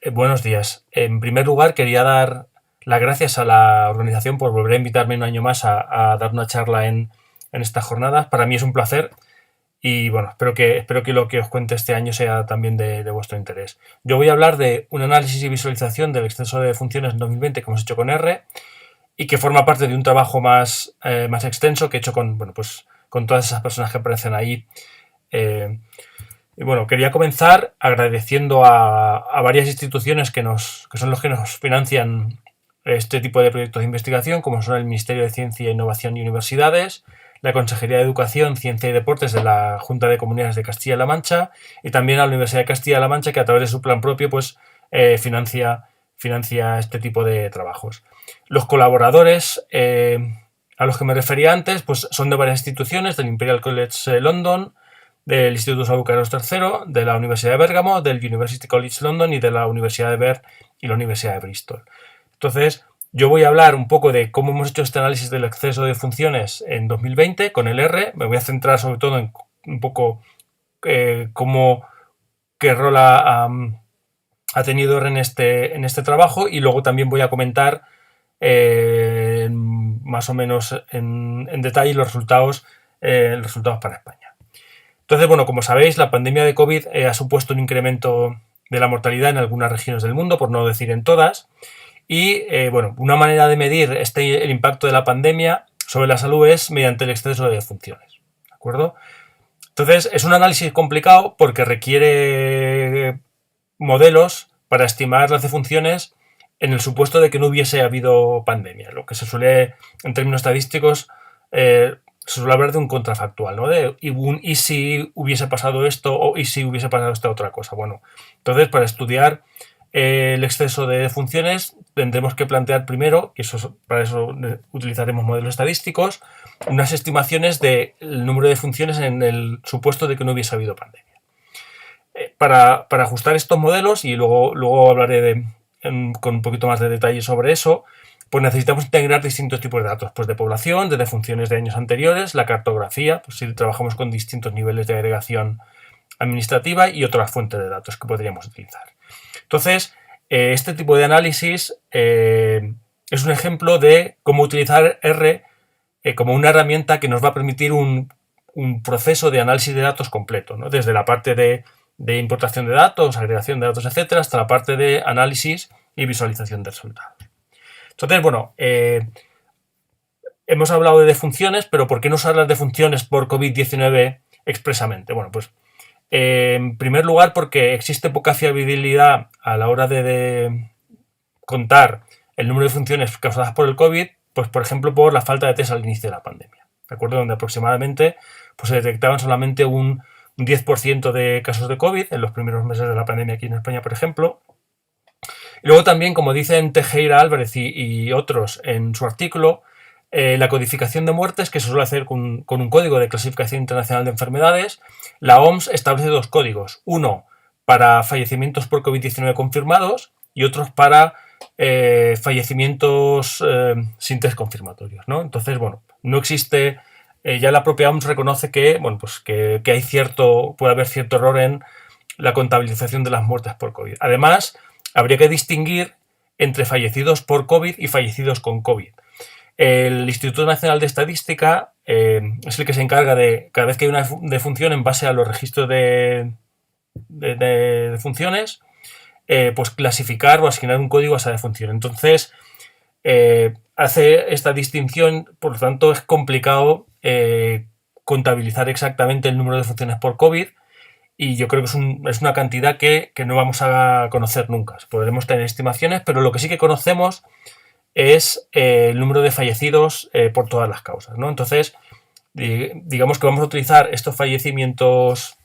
Buenos días. En primer lugar, quería dar las gracias a la organización por volver a invitarme un año más a dar una charla en estas jornadas. Para mí es un placer y bueno, espero que lo que os cuente este año sea también de vuestro interés. Yo voy a hablar de un análisis y visualización del exceso de funciones en 2020 que hemos hecho con R y que forma parte de un trabajo más extenso que he hecho con todas esas personas que aparecen ahí. Eh, y bueno, quería comenzar agradeciendo a varias instituciones que son los que nos financian este tipo de proyectos de investigación, como son el Ministerio de Ciencia, Innovación y Universidades, la Consejería de Educación, Ciencia y Deportes de la Junta de Comunidades de Castilla-La Mancha y también a la Universidad de Castilla-La Mancha, que a través de su plan propio financia este tipo de trabajos. Los colaboradores a los que me refería antes pues son de varias instituciones, del Imperial College London, del Instituto Saúl Carlos III, de la Universidad de Bérgamo, del University College London y de la Universidad de Bath y la Universidad de Bristol. Entonces, yo voy a hablar un poco de cómo hemos hecho este análisis del exceso de funciones en 2020 con el R. Me voy a centrar sobre todo en un poco qué rol ha tenido R en este trabajo y luego también voy a comentar más o menos en detalle los resultados para España. Entonces, bueno, como sabéis, la pandemia de COVID ha supuesto un incremento de la mortalidad en algunas regiones del mundo, por no decir en todas. Y, bueno, una manera de medir el impacto de la pandemia sobre la salud es mediante el exceso de funciones. ¿De acuerdo? Entonces, es un análisis complicado porque requiere modelos para estimar las defunciones en el supuesto de que no hubiese habido pandemia. Lo que se suele, en términos estadísticos, se suele hablar de un contrafactual, ¿no? De y si hubiese pasado esto o y si hubiese pasado esta otra cosa. Bueno, entonces para estudiar el exceso de funciones tendremos que plantear primero, y para eso utilizaremos modelos estadísticos, unas estimaciones del número de funciones en el supuesto de que no hubiese habido pandemia. Para ajustar estos modelos, y luego hablaré con un poquito más de detalle sobre eso, pues necesitamos integrar distintos tipos de datos, pues de población, de defunciones de años anteriores, la cartografía, pues si trabajamos con distintos niveles de agregación administrativa y otras fuentes de datos que podríamos utilizar. Entonces, este tipo de análisis es un ejemplo de cómo utilizar R como una herramienta que nos va a permitir un proceso de análisis de datos completo, ¿no? Desde la parte de importación de datos, agregación de datos, etcétera, hasta la parte de análisis y visualización de resultados. Entonces, bueno, hemos hablado de defunciones, pero ¿por qué no usar las defunciones por COVID-19 expresamente? Bueno, pues en primer lugar porque existe poca fiabilidad a la hora de contar el número de funciones causadas por el COVID, pues por ejemplo por la falta de test al inicio de la pandemia, ¿de acuerdo? Donde aproximadamente pues, se detectaban solamente un 10% de casos de COVID en los primeros meses de la pandemia aquí en España, por ejemplo. Y luego también, como dicen Tejera Álvarez y otros en su artículo, la codificación de muertes, que se suele hacer con un código de clasificación internacional de enfermedades, la OMS establece dos códigos. Uno para fallecimientos por COVID-19 confirmados y otros para fallecimientos sin test confirmatorios, ¿no? Entonces, bueno, no existe, ya la propia OMS reconoce que, bueno, pues que puede haber cierto error en la contabilización de las muertes por COVID. Además, habría que distinguir entre fallecidos por COVID y fallecidos con COVID. El Instituto Nacional de Estadística es el que se encarga de, cada vez que hay una defunción en base a los registros de defunciones, pues clasificar o asignar un código a esa defunción. Entonces, hace esta distinción, por lo tanto, es complicado contabilizar exactamente el número de defunciones por COVID. Y yo creo que es una cantidad que no vamos a conocer nunca. Podremos tener estimaciones, pero lo que sí que conocemos es el número de fallecidos por todas las causas, ¿no? Entonces, digamos que vamos a utilizar estos fallecimientos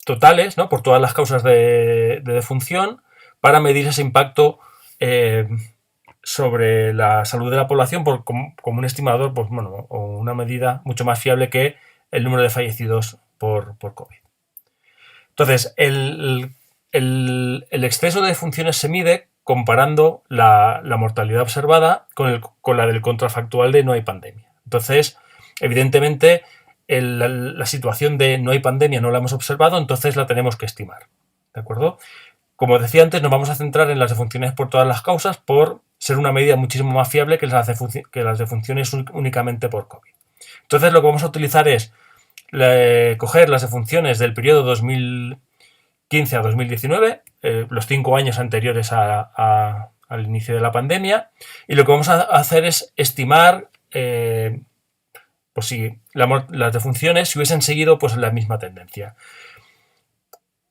totales, ¿no? Por todas las causas de defunción para medir ese impacto sobre la salud de la población como un estimador, pues, bueno, o una medida mucho más fiable que el número de fallecidos por COVID. Entonces, el exceso de defunciones se mide comparando la mortalidad observada con la del contrafactual de no hay pandemia. Entonces, evidentemente, la situación de no hay pandemia no la hemos observado, entonces la tenemos que estimar. ¿de acuerdo? Como decía antes, nos vamos a centrar en las defunciones por todas las causas por ser una medida muchísimo más fiable que las defunciones únicamente por COVID. Entonces lo que vamos a utilizar es coger las defunciones del periodo 2015 a 2019, los 5 años anteriores al inicio de la pandemia, y lo que vamos a hacer es estimar pues si las defunciones si hubiesen seguido pues la misma tendencia.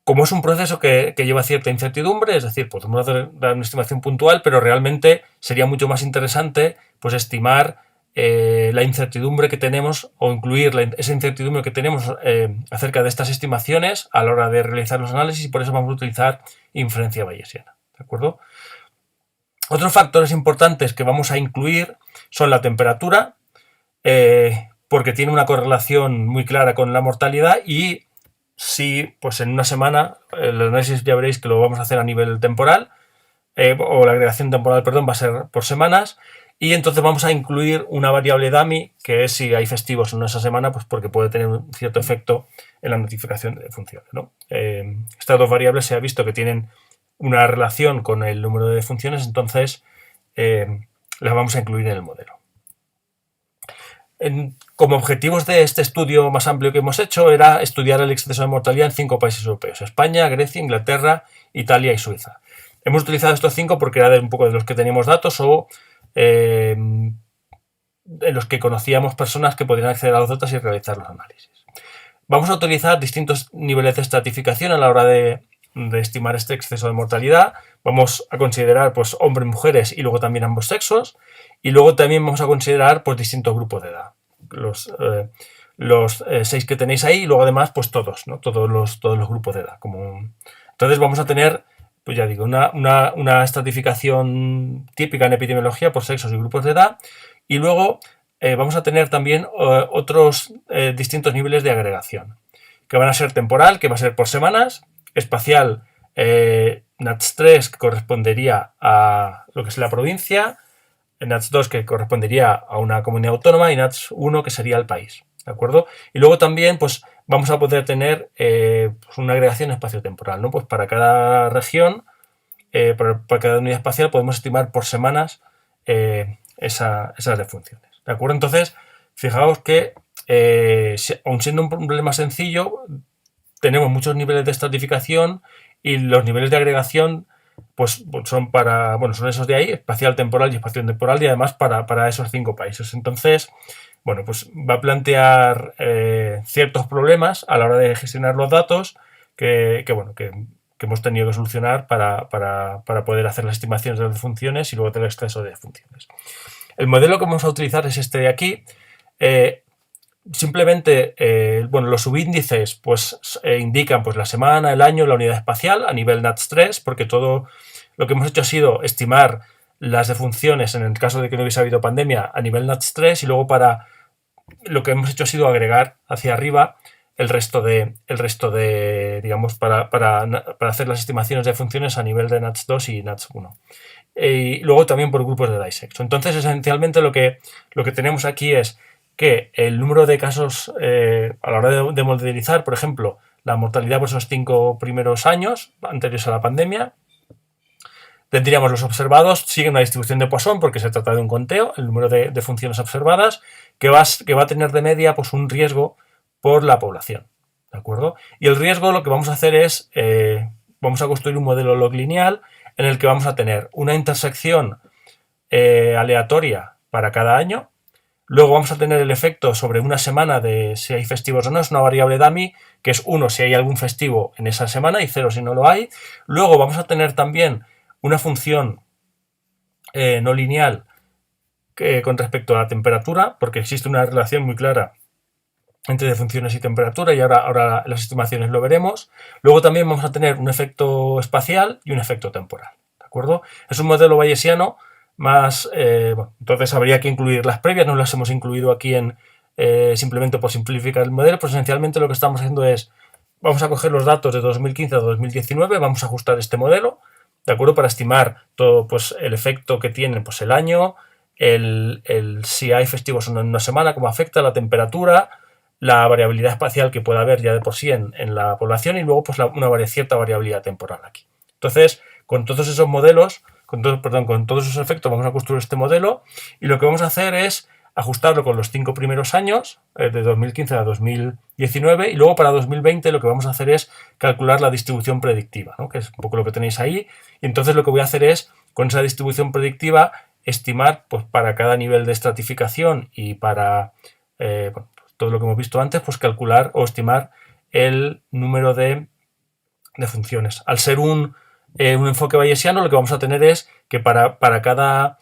Como es un proceso que lleva cierta incertidumbre, es decir, podemos dar una estimación puntual, pero realmente sería mucho más interesante pues estimar la incertidumbre que tenemos o incluir esa incertidumbre que tenemos acerca de estas estimaciones a la hora de realizar los análisis, y por eso vamos a utilizar inferencia bayesiana, ¿de acuerdo? Otros factores importantes que vamos a incluir son la temperatura, porque tiene una correlación muy clara con la mortalidad, y si pues en una semana el análisis ya veréis que lo vamos a hacer a nivel temporal, o la agregación temporal, perdón, va a ser por semanas, y entonces vamos a incluir una variable DAMI, que es si hay festivos en esa semana, pues porque puede tener un cierto efecto en la notificación de defunciones, ¿no? Estas dos variables se ha visto que tienen una relación con el número de defunciones, entonces las vamos a incluir en el modelo. Como objetivos de este estudio más amplio que hemos hecho era estudiar el exceso de mortalidad en 5 países europeos: España, Grecia, Inglaterra, Italia y Suiza. Hemos utilizado estos 5 porque era un poco de los que teníamos datos o en los que conocíamos personas que podrían acceder a los datos y realizar los análisis. Vamos a utilizar distintos niveles de estratificación a la hora de estimar este exceso de mortalidad. Vamos a considerar pues hombres, mujeres y luego también ambos sexos, y luego también vamos a considerar pues distintos grupos de edad, los 6 que tenéis ahí, y luego además pues todos, ¿no? todos los grupos de edad. Entonces vamos a tener, pues ya digo, una estratificación típica en epidemiología por sexos y grupos de edad, y luego vamos a tener también otros distintos niveles de agregación, que van a ser temporal, que va a ser por semanas; espacial, NUTS3, que correspondería a lo que es la provincia; NUTS2, que correspondería a una comunidad autónoma; y NUTS1, que sería el país, ¿de acuerdo? Y luego también pues vamos a poder tener pues una agregación espaciotemporal, ¿no? Pues para cada región, para cada unidad espacial, podemos estimar por semanas esas defunciones, ¿de acuerdo? Entonces, fijaos que aun siendo un problema sencillo, tenemos muchos niveles de estratificación, y los niveles de agregación pues son son esos de ahí: espacial, temporal y espaciotemporal, y además para esos 5 países. Entonces, bueno, pues va a plantear ciertos problemas a la hora de gestionar los datos que hemos tenido que solucionar para poder hacer las estimaciones de las funciones y luego tener exceso de funciones. El modelo que vamos a utilizar es este de aquí. Simplemente, los subíndices pues indican pues la semana, el año, la unidad espacial a nivel NUTS3, porque todo lo que hemos hecho ha sido estimar las defunciones en el caso de que no hubiese habido pandemia a nivel NUTS3, y luego para lo que hemos hecho ha sido agregar hacia arriba el resto de digamos, para hacer las estimaciones de funciones a nivel de NUTS2 y NUTS1. Y luego también por grupos de edad y sexo. Entonces, esencialmente lo que tenemos aquí es que el número de casos a la hora de modelizar, por ejemplo, la mortalidad por esos 5 primeros años anteriores a la pandemia, tendríamos los observados, sigue una distribución de Poisson porque se trata de un conteo, el número de funciones observadas, que va a tener de media pues un riesgo por la población, ¿de acuerdo? Y el riesgo, lo que vamos a hacer es, vamos a construir un modelo log lineal en el que vamos a tener una intersección aleatoria para cada año. Luego vamos a tener el efecto sobre una semana de si hay festivos o no, es una variable DAMI, que es 1 si hay algún festivo en esa semana y 0 si no lo hay. Luego vamos a tener también una función no lineal con respecto a la temperatura, porque existe una relación muy clara entre defunciones y temperatura, y ahora las estimaciones lo veremos. Luego también vamos a tener un efecto espacial y un efecto temporal, ¿de acuerdo? Es un modelo bayesiano más, entonces habría que incluir las previas, no las hemos incluido aquí simplemente por simplificar el modelo, pero esencialmente lo que estamos haciendo es, vamos a coger los datos de 2015 a 2019, vamos a ajustar este modelo, ¿de acuerdo? Para estimar todo pues el efecto que tiene pues el año, si hay festivos o no en una semana, cómo afecta la temperatura, la variabilidad espacial que pueda haber ya de por sí en la población y luego pues cierta variabilidad temporal aquí. Entonces, con todos esos modelos, con todos esos efectos vamos a construir este modelo y lo que vamos a hacer es ajustarlo con los 5 primeros años, de 2015 a 2019, y luego para 2020 lo que vamos a hacer es calcular la distribución predictiva, ¿no? Que es un poco lo que tenéis ahí, y entonces lo que voy a hacer es, con esa distribución predictiva, estimar pues, para cada nivel de estratificación y para todo lo que hemos visto antes, pues calcular o estimar el número de funciones. Al ser un enfoque bayesiano, lo que vamos a tener es que para cada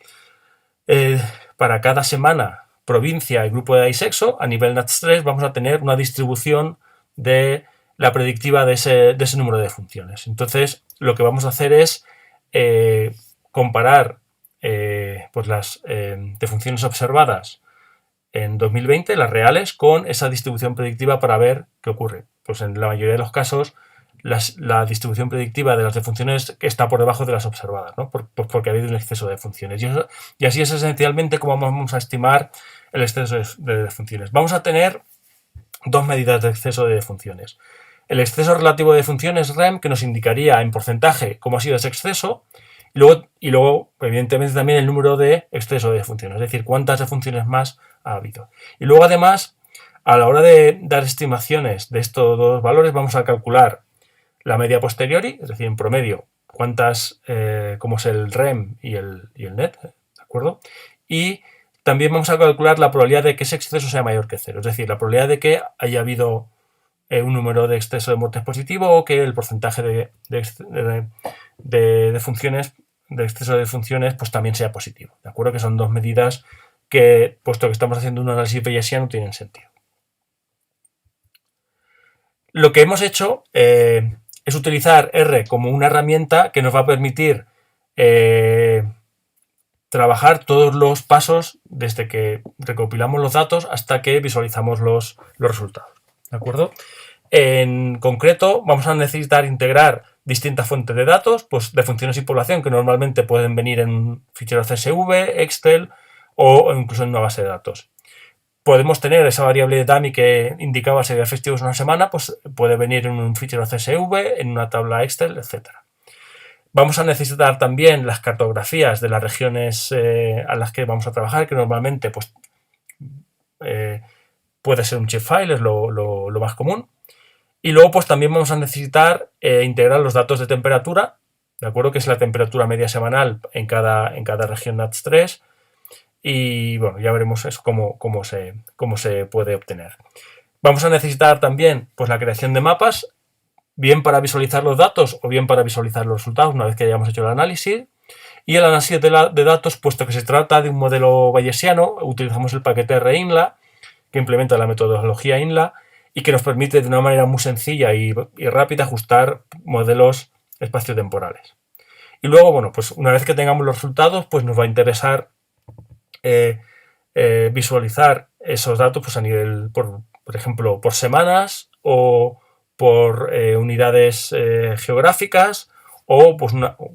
semana, provincia y grupo de edad y sexo, a nivel NUTS3 vamos a tener una distribución de la predictiva de ese número de funciones. Entonces, lo que vamos a hacer es comparar pues las de funciones observadas en 2020, las reales, con esa distribución predictiva para ver qué ocurre. Pues en la mayoría de los casos, la distribución predictiva de las defunciones está por debajo de las observadas, ¿no? Porque ha habido un exceso de funciones. Y así es esencialmente como vamos a estimar el exceso de defunciones. Vamos a tener dos medidas de exceso de defunciones. El exceso relativo de defunciones REM, que nos indicaría en porcentaje cómo ha sido ese exceso, y luego, evidentemente, también el número de exceso de defunciones, es decir, cuántas defunciones más ha habido. Y luego, además, a la hora de dar estimaciones de estos dos valores, vamos a calcular la media posteriori, es decir, en promedio, cómo es el REM y el NET, ¿de acuerdo? Y también vamos a calcular la probabilidad de que ese exceso sea mayor que cero, es decir, la probabilidad de que haya habido un número de exceso de muertes positivo o que el porcentaje de funciones, de exceso de funciones, pues también sea positivo, ¿de acuerdo? Que son dos medidas que, puesto que estamos haciendo un análisis bayesiano, tienen sentido. Lo que hemos hecho es utilizar R como una herramienta que nos va a permitir trabajar todos los pasos desde que recopilamos los datos hasta que visualizamos los resultados, ¿de acuerdo? En concreto, vamos a necesitar integrar distintas fuentes de datos, pues de funciones y población, que normalmente pueden venir en un fichero CSV, Excel o incluso en una base de datos. Podemos tener esa variable de dummy que indicaba si había festivos una semana, pues puede venir en un fichero CSV, en una tabla Excel, etc. Vamos a necesitar también las cartografías de las regiones a las que vamos a trabajar, que normalmente pues, puede ser un shapefile, es lo más común. Y luego pues también vamos a necesitar integrar los datos de temperatura, ¿de acuerdo? Que es la temperatura media semanal en cada región NUTS3. Y bueno, ya veremos eso cómo se puede obtener. Vamos a necesitar también pues, la creación de mapas, bien para visualizar los datos o bien para visualizar los resultados una vez que hayamos hecho el análisis. Y el análisis de datos, puesto que se trata de un modelo bayesiano, utilizamos el paquete RINLA, que implementa la metodología INLA y que nos permite de una manera muy sencilla y rápida ajustar modelos espaciotemporales. Y luego, bueno, pues una vez que tengamos los resultados, pues nos va a interesar visualizar esos datos pues a nivel, por ejemplo, por semanas o por unidades geográficas o pues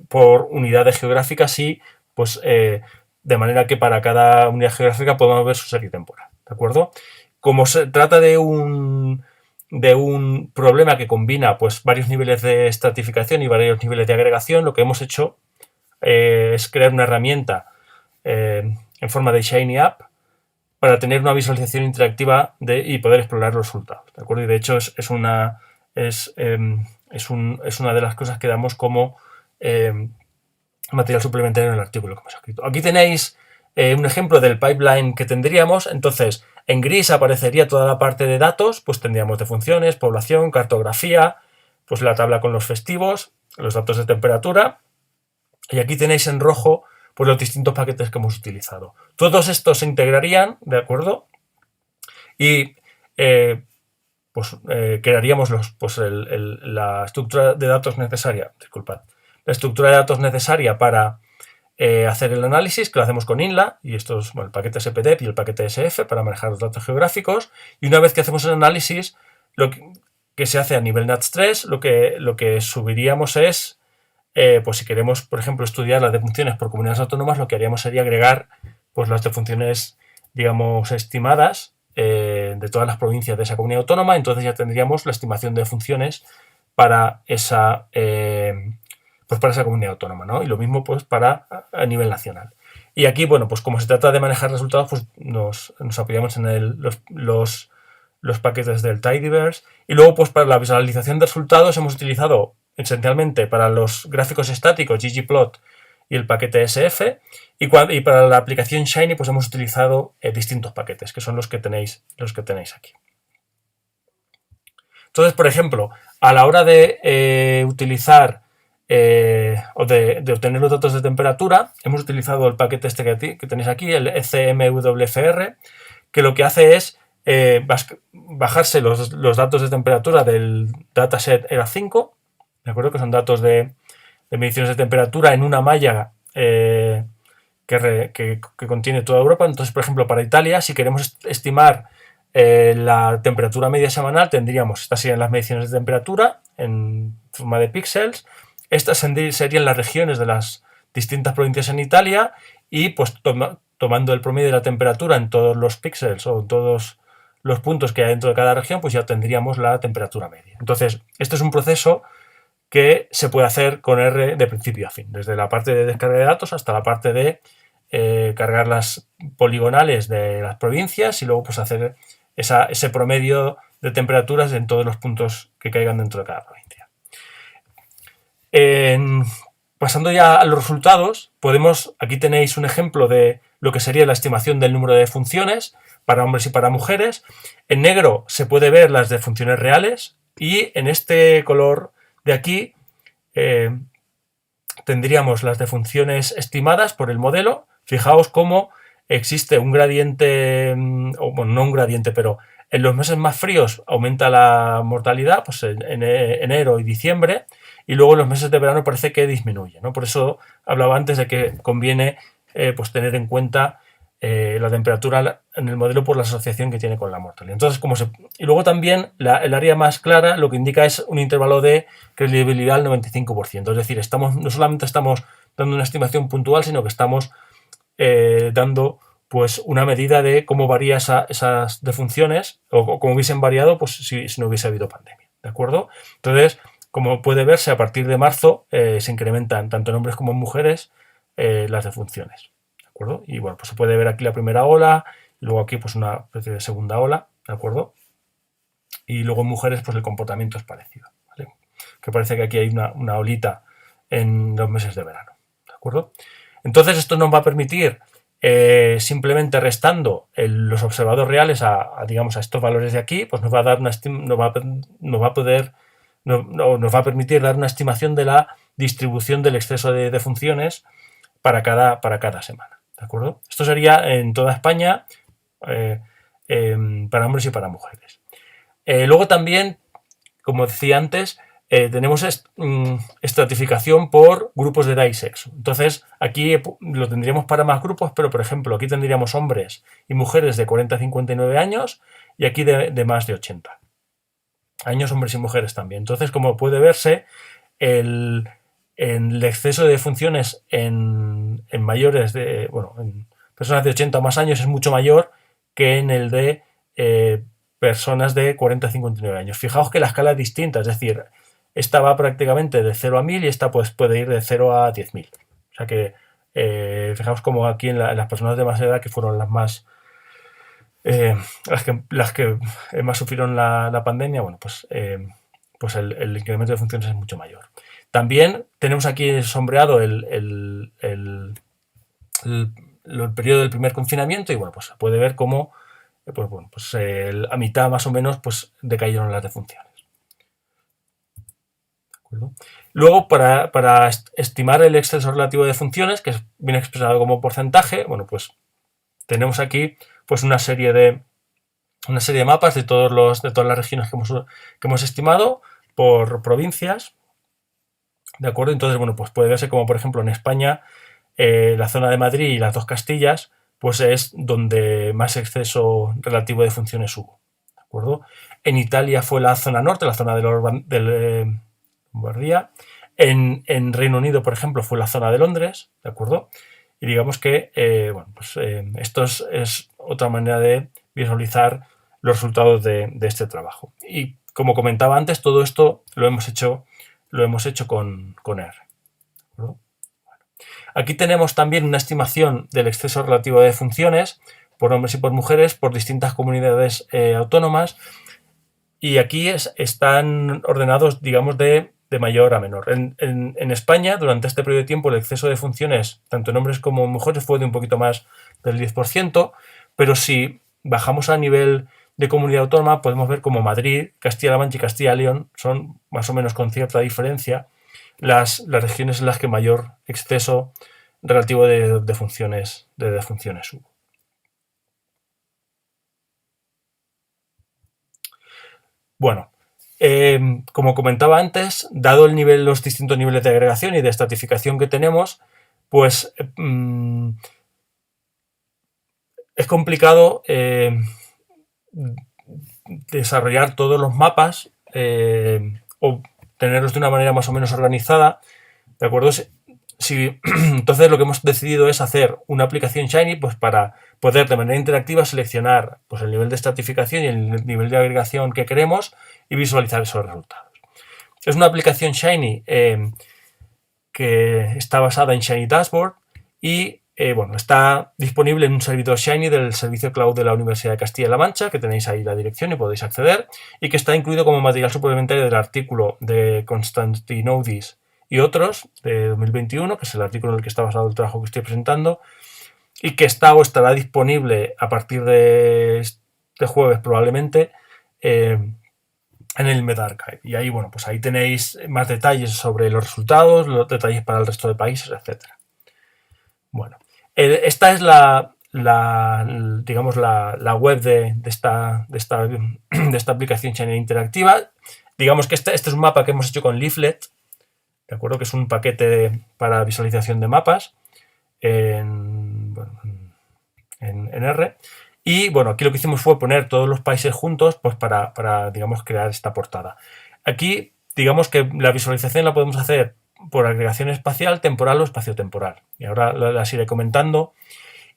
por unidades geográficas y pues de manera que para cada unidad geográfica podamos ver su serie temporal, ¿de acuerdo? Como se trata de un problema que combina pues varios niveles de estratificación y varios niveles de agregación, lo que hemos hecho es crear una herramienta en forma de Shiny App para tener una visualización interactiva y poder explorar los resultados, ¿de acuerdo? Y de hecho es una de las cosas que damos como material suplementario en el artículo que hemos escrito. Aquí tenéis un ejemplo del pipeline que tendríamos. Entonces, en gris aparecería toda la parte de datos, pues tendríamos de funciones, población, cartografía, pues la tabla con los festivos, los datos de temperatura. Y aquí tenéis en rojo pues los distintos paquetes que hemos utilizado. Todos estos se integrarían, ¿de acuerdo? Y crearíamos la estructura de datos necesaria, la estructura de datos necesaria para hacer el análisis, que lo hacemos con INLA, y esto es el paquete SPDEP y el paquete SF para manejar los datos geográficos. Y una vez que hacemos el análisis, lo que se hace a nivel NUTS3, lo que subiríamos es pues si queremos, por ejemplo, estudiar las defunciones por comunidades autónomas, lo que haríamos sería agregar pues las defunciones, digamos, estimadas de todas las provincias de esa comunidad autónoma. Entonces ya tendríamos la estimación de funciones para esa, pues para esa comunidad autónoma, ¿no? Y lo mismo pues para a nivel nacional. Y aquí, bueno, pues como se trata de manejar resultados, pues nos apoyamos en los paquetes del Tidyverse. Y luego, pues para la visualización de resultados hemos utilizado esencialmente para los gráficos estáticos ggplot y el paquete SF. Y para la aplicación Shiny, pues hemos utilizado distintos paquetes, que son los que tenéis aquí. Entonces, por ejemplo, a la hora de utilizar o de obtener los datos de temperatura, hemos utilizado el paquete este que tenéis aquí, el ECMWFR, que lo que hace es bajarse los datos de temperatura del dataset ERA5, ¿de acuerdo? Que son datos de mediciones de temperatura en una malla que contiene toda Europa. Entonces, por ejemplo, para Italia, si queremos estimar la temperatura media semanal, tendríamos, estas serían las mediciones de temperatura en forma de píxeles. Estas serían las regiones de las distintas provincias en Italia y pues tomando el promedio de la temperatura en todos los píxeles o en todos los puntos que hay dentro de cada región, pues ya tendríamos la temperatura media. Entonces, este es un proceso que se puede hacer con R de principio a fin, desde la parte de descarga de datos hasta la parte de cargar las poligonales de las provincias y luego pues hacer ese promedio de temperaturas en todos los puntos que caigan dentro de cada provincia. Pasando ya a los resultados, aquí tenéis un ejemplo de lo que sería la estimación del número de funciones para hombres y para mujeres. En negro se puede ver las de funciones reales y en este color de aquí tendríamos las de funciones estimadas por el modelo. Fijaos cómo existe un gradiente, o bueno, no un gradiente, pero en los meses más fríos aumenta la mortalidad, pues en enero y diciembre, y luego en los meses de verano parece que disminuye, ¿no? Por eso hablaba antes de que conviene pues tener en cuenta la temperatura en el modelo por la asociación que tiene con la mortalidad. Entonces, y luego también el área más clara lo que indica es un intervalo de credibilidad al 95%. Es decir, no solamente estamos dando una estimación puntual, sino que estamos dando pues una medida de cómo varía esas defunciones o cómo hubiesen variado pues si no hubiese habido pandemia, ¿de acuerdo? Entonces, como puede verse, a partir de marzo se incrementan tanto en hombres como en mujeres las defunciones, ¿de acuerdo? Y bueno, pues se puede ver aquí la primera ola, y luego aquí pues una especie de segunda ola, ¿de acuerdo? Y luego en mujeres pues el comportamiento es parecido, ¿vale? Que parece que aquí hay una olita en los meses de verano, ¿de acuerdo? Entonces esto nos va a permitir simplemente restando los observados reales digamos, a estos valores de aquí, pues nos va a permitir dar una estimación de la distribución del exceso de funciones para cada semana, ¿de acuerdo? Esto sería en toda España para hombres y para mujeres. Luego también, como decía antes, tenemos estratificación por grupos de edad y sexo. Entonces, aquí lo tendríamos para más grupos, pero por ejemplo, aquí tendríamos hombres y mujeres de 40 a 59 años y aquí de más de 80 años, hombres y mujeres también. Entonces, como puede verse, el exceso de funciones en mayores en personas de 80 o más años es mucho mayor que en el de personas de 40 a 59 años. Fijaos que la escala es distinta, es decir, esta va prácticamente de 0 a 1000 y esta pues puede ir de 0 a 10.000. O sea que fijaos como aquí en las personas de más edad, que fueron las más las que más sufrieron la pandemia, bueno, pues el incremento de funciones es mucho mayor. También tenemos aquí sombreado el periodo del primer confinamiento y bueno, pues se puede ver cómo a mitad más o menos pues decayeron las defunciones. ¿De acuerdo? Luego, para estimar el exceso relativo de funciones, que viene expresado como porcentaje, bueno, pues tenemos aquí pues una serie de mapas de todas las regiones que hemos estimado por provincias, ¿de acuerdo? Entonces, bueno, pues puede verse como, por ejemplo, en España, la zona de Madrid y las dos Castillas, pues es donde más exceso relativo de funciones hubo, ¿de acuerdo? En Italia fue la zona norte, la zona de Lombardía. En Reino Unido, por ejemplo, fue la zona de Londres, ¿de acuerdo? Y digamos que, esto es otra manera de visualizar los resultados de este trabajo. Y como comentaba antes, todo esto lo hemos hecho con R. ¿No? Aquí tenemos también una estimación del exceso relativo de funciones por hombres y por mujeres por distintas comunidades autónomas, y aquí están ordenados, digamos, de mayor a menor. En España, durante este periodo de tiempo, el exceso de funciones, tanto en hombres como en mujeres, fue de un poquito más del 10%, pero si bajamos a nivel de comunidad autónoma, podemos ver como Madrid, Castilla-La Mancha y Castilla y León son, más o menos con cierta diferencia, las regiones en las que mayor exceso relativo de funciones hubo. Bueno, como comentaba antes, dado los distintos niveles de agregación y de estratificación que tenemos, pues es complicado desarrollar todos los mapas o tenerlos de una manera más o menos organizada, ¿de acuerdo? Entonces lo que hemos decidido es hacer una aplicación Shiny, pues para poder de manera interactiva seleccionar pues el nivel de estratificación y el nivel de agregación que queremos y visualizar esos resultados. Es una aplicación Shiny que está basada en Shiny Dashboard y bueno, está disponible en un servidor Shiny del servicio cloud de la Universidad de Castilla-La Mancha, que tenéis ahí la dirección y podéis acceder, y que está incluido como material suplementario del artículo de Konstantinoudis y otros de 2021, que es el artículo en el que está basado el trabajo que estoy presentando, y que está o estará disponible a partir de este jueves probablemente en el medRxiv. Y ahí, bueno, pues ahí tenéis más detalles sobre los resultados, los detalles para el resto de países, etc. Bueno, esta es digamos la web de esta aplicación Shiny interactiva. Digamos que este es un mapa que hemos hecho con Leaflet, ¿de acuerdo? Que es un paquete para visualización de mapas en R. Y bueno, aquí lo que hicimos fue poner todos los países juntos pues para digamos, crear esta portada. Aquí, digamos que la visualización la podemos hacer por agregación espacial, temporal o espaciotemporal. Y ahora las iré comentando.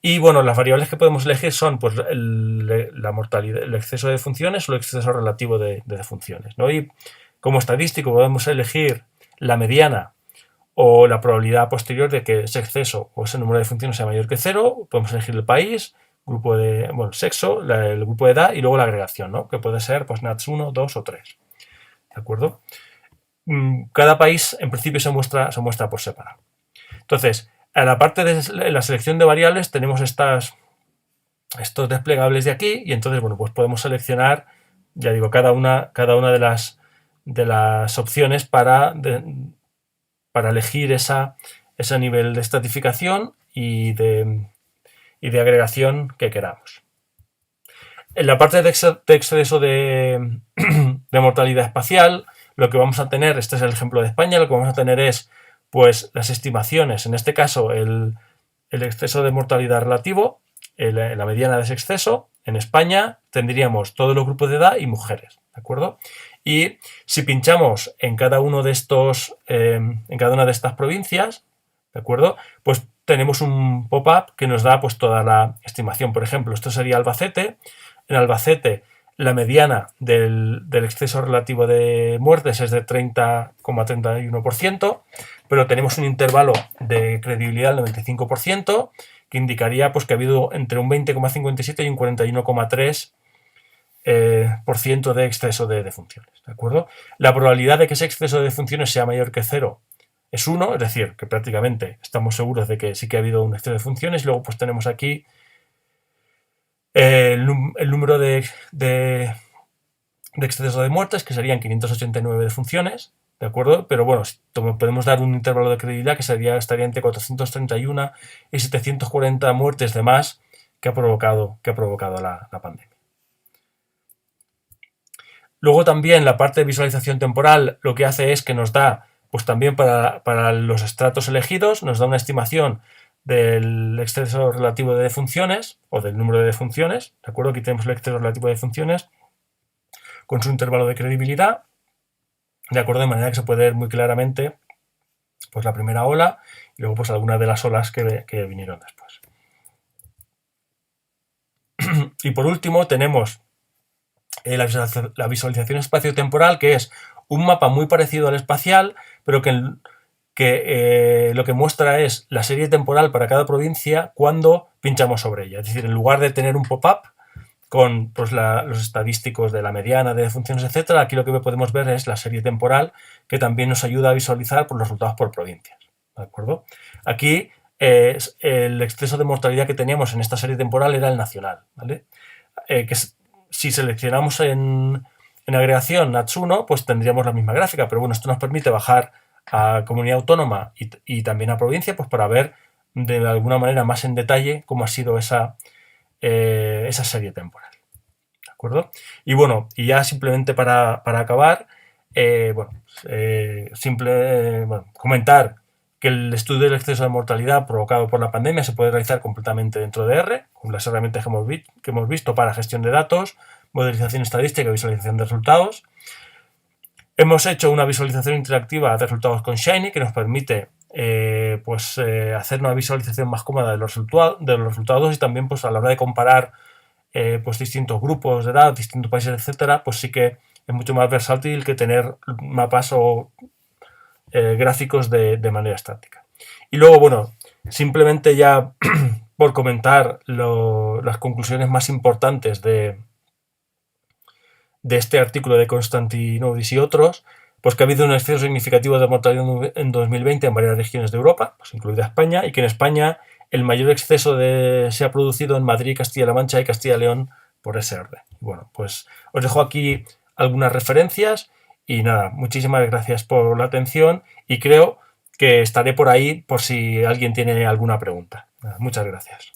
Y bueno, las variables que podemos elegir son pues, la mortalidad, el exceso de funciones o el exceso relativo de funciones, ¿no? Y como estadístico podemos elegir la mediana o la probabilidad posterior de que ese exceso o ese número de funciones sea mayor que 0. Podemos elegir el país, grupo de, bueno, sexo, el grupo de edad y luego la agregación, ¿no? Que puede ser pues NATS 1, 2 o 3. ¿De acuerdo? Cada país en principio se muestra por separado. Entonces, a la parte de la selección de variables tenemos estos desplegables de aquí y entonces, bueno, pues podemos seleccionar, ya digo, cada una de las opciones para elegir ese nivel de estratificación y de agregación que queramos. En la parte de exceso de mortalidad espacial, lo que vamos a tener, este es el ejemplo de España, lo que vamos a tener es pues las estimaciones, en este caso el exceso de mortalidad relativo, la mediana de ese exceso. En España tendríamos todos los grupos de edad y mujeres, ¿de acuerdo? Y si pinchamos en cada uno de estos, en cada una de estas provincias, ¿de acuerdo? Pues tenemos un pop-up que nos da pues toda la estimación. Por ejemplo, esto sería Albacete. En Albacete la mediana del exceso relativo de muertes es de 30,31%, pero tenemos un intervalo de credibilidad del 95%, que indicaría pues, que ha habido entre un 20,57 y un 41,3% de exceso de funciones. ¿De acuerdo? La probabilidad de que ese exceso de funciones sea mayor que 0 es 1, es decir, que prácticamente estamos seguros de que sí que ha habido un exceso de funciones. Y luego pues tenemos aquí el número de exceso de muertes, que serían 589 defunciones, ¿de acuerdo? Pero bueno, podemos dar un intervalo de credibilidad que estaría entre 431 y 740 muertes de más que ha provocado la pandemia. Luego también la parte de visualización temporal lo que hace es que nos da, pues también para los estratos elegidos, nos da una estimación del exceso relativo de defunciones o del número de defunciones, ¿de acuerdo? Aquí tenemos el exceso relativo de defunciones con su intervalo de credibilidad, ¿de acuerdo? De manera que se puede ver muy claramente pues la primera ola y luego pues algunas de las olas que vinieron después. Y por último tenemos la visualización espaciotemporal, que es un mapa muy parecido al espacial, pero que lo que muestra es la serie temporal para cada provincia cuando pinchamos sobre ella. Es decir, en lugar de tener un pop-up con pues, los estadísticos de la mediana, de funciones, etcétera, aquí lo que podemos ver es la serie temporal, que también nos ayuda a visualizar los resultados por provincias. ¿De acuerdo? Aquí el exceso de mortalidad que teníamos en esta serie temporal era el nacional, ¿vale? Si seleccionamos en agregación NATS1, pues tendríamos la misma gráfica, pero bueno, esto nos permite bajar a comunidad autónoma y también a provincia, pues para ver de alguna manera más en detalle cómo ha sido esa serie temporal. ¿De acuerdo? Y bueno, y ya simplemente para acabar, comentar que el estudio del exceso de mortalidad provocado por la pandemia se puede realizar completamente dentro de R, con las herramientas que hemos visto para gestión de datos, modelización estadística y visualización de resultados. Hemos hecho una visualización interactiva de resultados con Shiny que nos permite hacer una visualización más cómoda de los resultados y también pues, a la hora de comparar pues, distintos grupos de edad, distintos países, etcétera, pues sí que es mucho más versátil que tener mapas o gráficos de manera estática. Y luego, bueno, simplemente ya por comentar las conclusiones más importantes de este artículo de Constantinodis y otros, pues que ha habido un exceso significativo de mortalidad en 2020 en varias regiones de Europa, pues incluida España, y que en España el mayor exceso se ha producido en Madrid, Castilla-La Mancha y Castilla y León por ese orden. Bueno, pues os dejo aquí algunas referencias y nada, muchísimas gracias por la atención y creo que estaré por ahí por si alguien tiene alguna pregunta. Muchas gracias.